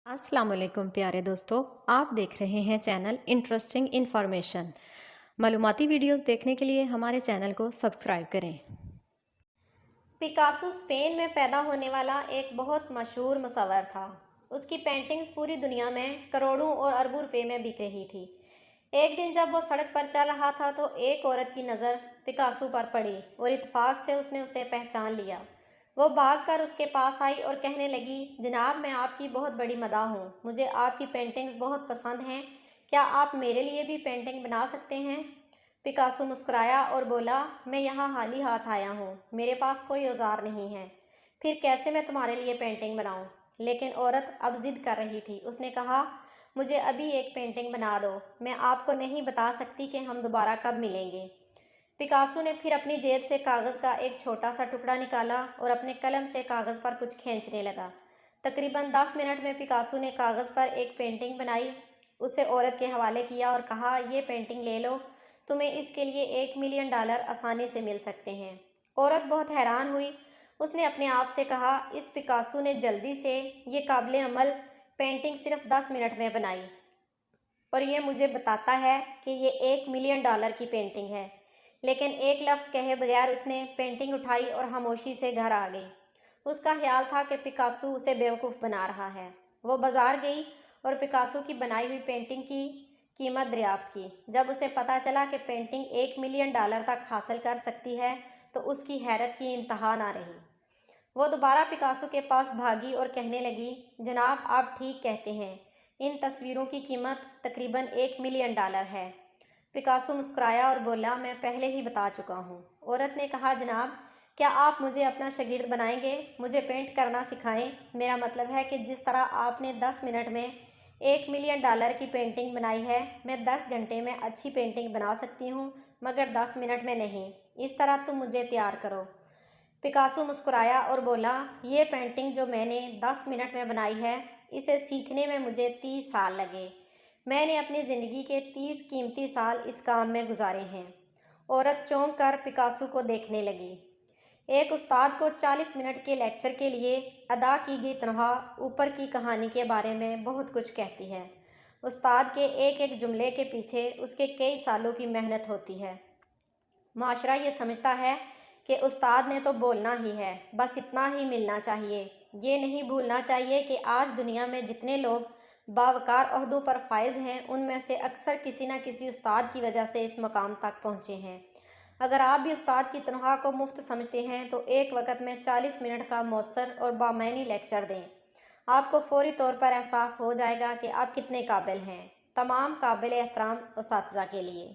अस्सलाम वालेकुम प्यारे दोस्तों, आप देख रहे हैं चैनल इंटरेस्टिंग इन्फॉर्मेशन। मालूमाती वीडियोस देखने के लिए हमारे चैनल को सब्सक्राइब करें। पिकासो स्पेन में पैदा होने वाला एक बहुत मशहूर मुसव्विर था। उसकी पेंटिंग्स पूरी दुनिया में करोड़ों और अरबों रुपए में बिक रही थी। एक दिन जब वो सड़क पर चल रहा था तो एक औरत की नज़र पिकासो पर पड़ी और इत्तेफाक से उसने उसे पहचान लिया। वो भागकर उसके पास आई और कहने लगी, जनाब मैं आपकी बहुत बड़ी मदाह हूँ, मुझे आपकी पेंटिंग्स बहुत पसंद हैं, क्या आप मेरे लिए भी पेंटिंग बना सकते हैं? पिकासो मुस्कुराया और बोला, मैं यहाँ हाल ही हाथ आया हूँ, मेरे पास कोई औजार नहीं है, फिर कैसे मैं तुम्हारे लिए पेंटिंग बनाऊँ? लेकिन औरत अब ज़िद कर रही थी। उसने कहा, मुझे अभी एक पेंटिंग बना दो, मैं आपको नहीं बता सकती कि हम दोबारा कब मिलेंगे। पिकासो ने फिर अपनी जेब से कागज़ का एक छोटा सा टुकड़ा निकाला और अपने कलम से कागज़ पर कुछ खींचने लगा। तकरीबन 10 मिनट में पिकासो ने कागज़ पर एक पेंटिंग बनाई, उसे औरत के हवाले किया और कहा, ये पेंटिंग ले लो, तुम्हें इसके लिए $1 मिलियन आसानी से मिल सकते हैं। औरत बहुत हैरान हुई। उसने अपने आप से कहा, इस पिकासो ने जल्दी से ये काबिल अमल पेंटिंग सिर्फ 10 मिनट में बनाई और ये मुझे बताता है कि ये $1 मिलियन की पेंटिंग है। लेकिन एक लफ्ज़ कहे बगैर उसने पेंटिंग उठाई और खामोशी से घर आ गई। उसका ख्याल था कि पिकासो उसे बेवकूफ़ बना रहा है। वो बाज़ार गई और पिकासो की बनाई हुई पेंटिंग की कीमत दरियाफ्त की। जब उसे पता चला कि पेंटिंग $1 मिलियन तक हासिल कर सकती है तो उसकी हैरत की इंतहा ना रही। वो दोबारा पिकासो के पास भागी और कहने लगी, जनाब आप ठीक कहते हैं, इन तस्वीरों की कीमत तकरीबन $1 मिलियन है। पिकासो मुस्कुराया और बोला, मैं पहले ही बता चुका हूँ। औरत ने कहा, जनाब क्या आप मुझे अपना शागिर्द बनाएंगे? मुझे पेंट करना सिखाएं। मेरा मतलब है कि जिस तरह आपने 10 मिनट में $1 मिलियन की पेंटिंग बनाई है, मैं 10 घंटे में अच्छी पेंटिंग बना सकती हूँ, मगर 10 मिनट में नहीं। इस तरह तुम मुझे तैयार करो। पिकासो मुस्कुराया और बोला, ये पेंटिंग जो मैंने 10 मिनट में बनाई है, इसे सीखने में मुझे 30 साल लगे। मैंने अपनी ज़िंदगी के 30 कीमती साल इस काम में गुजारे हैं। औरत चौंक कर पिकासो को देखने लगी। एक उस्ताद को 40 मिनट के लेक्चर के लिए अदा की गई तनख्वाह ऊपर की कहानी के बारे में बहुत कुछ कहती है। उस्ताद के एक एक जुमले के पीछे उसके कई सालों की मेहनत होती है। माशरा ये समझता है कि उस्ताद ने तो बोलना ही है, बस इतना ही मिलना चाहिए। ये नहीं भूलना चाहिए कि आज दुनिया में जितने लोग बावकार ओहदों पर फायज हैं, उनमें से अक्सर किसी न किसी उस्ताद की वजह से इस मकाम तक पहुँचे हैं। अगर आप भी उस्ताद की तनख्वाह को मुफ्त समझते हैं तो एक वक्त में 40 मिनट का मौसर और बामैनी लेक्चर दें। आपको फौरी तौर पर एहसास हो जाएगा कि आप कितने काबिल हैं। तमाम काबिल एहतराम उस्ताद के लिए।